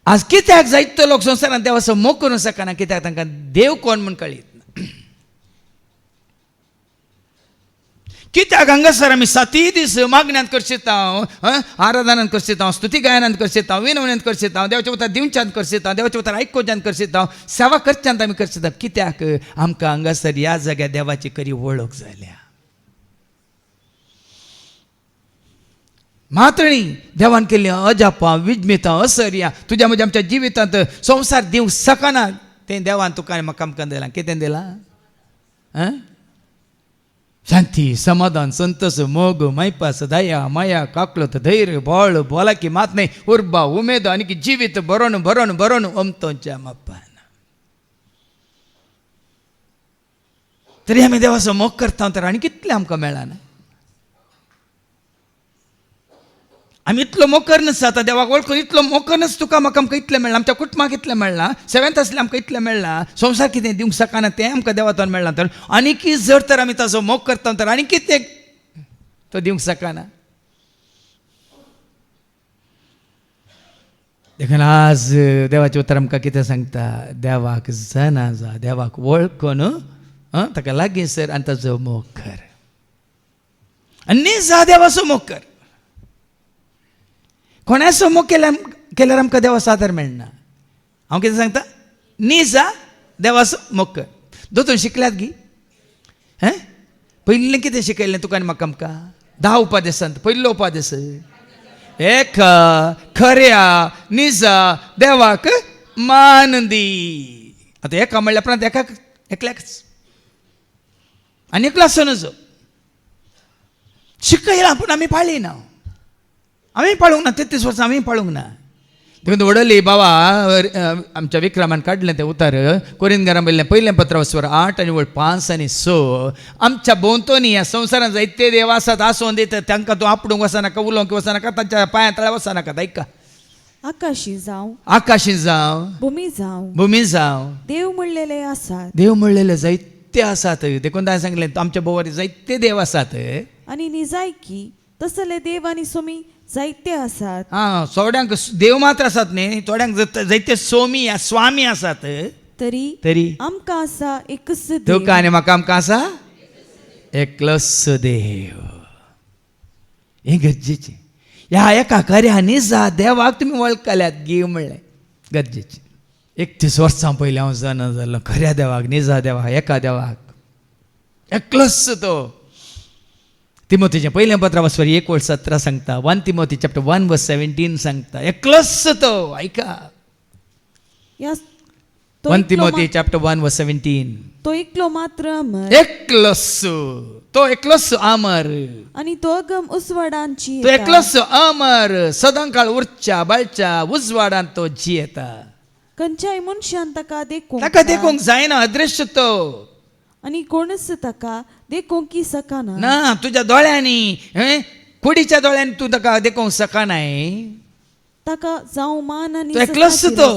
आज कित्याक जायतो लोक संवसारांत देवाचो मोग करूंक शकना, कित्याक तांकां देव कोण म्हूण कळीत ना. कित्याक हांगासर आमी 7 दीस मागण्यांत करचेता, आराधनांत करचेता, स्तुती गायनांत करचेता, विनवण्यांत करचेता, देवाच्या उतर दिवच्यांत करचेता, देवाच्या उतर आयकोच्यांत करचेता, सेवा करच्यांत आमी करचेता. कित्याक आमकां हांगासर ह्या जाग्यार देवाची खरी वळख जाल्या. मातणी देवान केल्ली अजापां, विजमेतां, असर्या तुज्या म्हज्या आमच्या जिवितांत संवसार दिवंक शकना तें देवान तुका आनी म्हाका आमकां दिलां. कितें दिलां? शांती, समाधान, संतोष, मोग, मैपास, दया, माया, काकलत, धैर्य, बळ, बोलाकी, मात नाही, उर्बा, उमेद आनी जिवीत बरोवन बरोवन बरोवन अमतोंच्या मापान. तरी आमी देवाचो मोग करता तर आनी कितलें आमकां मेळना. आमी इतलो मोकरनच जाता देवाक वळखून, इतलो मोकरनच तुका म्हाका आमकां इतलें मेळ्ळां, आमच्या कुटुंबाक इतलें मेळ्ळां, सेवेंत आसलें आमकां इतलें मेळ्ळां, संवसार कितें दिवंक शकना तें आमकां देवातून मेळ्ळां. तर आनी कितें जर तर आमी ताचो मोग करता तर आनी कितें तो दिवंक शकना. देखून आज देवाचें उतर आमकां कितें सांगता? देवाक जाणा जा, देवाक वळखून ताका लागीं सर आनी ताचो मोग कर. आनी जा देवाचो मोग कर. कोणाचो मोग केल्यार आमकां देवाचो आदार मेळना. हांव कितें सांगता? न्ही जा देवाचो मोग कर. दोतोर शिकल्यात गी? पयलीं कितें शिकयलें तुका आनी म्हाका आमकां? 10 उपादेशांत पयलो उपादेश एक खऱ्या निजा देवाक मान दी. आतां एका म्हणल्या उपरांत एकाक एकल्याकच आनी एकलो आसो नजो. शिकयलां पूण आमी पाळिना. आमी पाळूंक ना. 33 वर्सां आमी पाळूंक ना. देखून वडली बाबा आमच्या विक्रमान काडलें तें उतार कोरिंथकारांक बरयल्लें पयलें पत्र 8 आनी 5 आनी 6. आमच्या भोंवतणी ह्या संवसारांत जायते देव आसात, आसोवन दितात. तांकां तूं आपणूक वचनाका, उलोवंक वचनाका, तांच्या पांया तळा वचनाका. ऐका, आकाशी जावं, आकाशी जावं, भुमी जावं, भुमी जावं, देव म्हणलेले आसात. देव म्हणलेले जायते आसात. देखून ताणें सांगलें आमच्या भोंवरी जायते देव आसात. आनी निजायकी तसले देव आनी सोमी जायते आसात. थोड्यांक देव मात्र आसात न्ही, थोड्यांक जायते स्वामी आसात. तरी आमकां आसा एकच देव. तुका आनी म्हाका आमकां आसा एकलोच देव. हें गरजेचें. ह्या एका खऱ्या निजा देवाक तुमी वळखल्यात गी म्हणलें गरजेचें. 31 वर्सां पयलीं हांव जाणा जाल्लो खऱ्या देवाक, निजा देवाक, एका देवाक एकलोच तो. तिमोथीचें पयलें पत्र 1:17 सांगता. 1 तिमोथी चॅप्टर 1:17 सांगता एकलोच तो. ऐका, 1 तिमोथी चॅप्टर 1:17. तो एकलो मात्र अमर, एकलोच तो, एकलोच अमर. आनी तो अगम उजवाडांची तो एकलोच अमर, सदांकाळ उरच्या बळच्या उजवाडांत तो जियेता. खंयच्याय मनशान ताका देखूंक जायना, अदृश्य तो. आनी कोणच ताका देखूंक सकना ना. तुज्या दोळ्यांनी, कुडीच्या दोळ्यांनी तूं ताका देखूंक शकनाय. ताका जावं मान आनी तो एकलोच तो.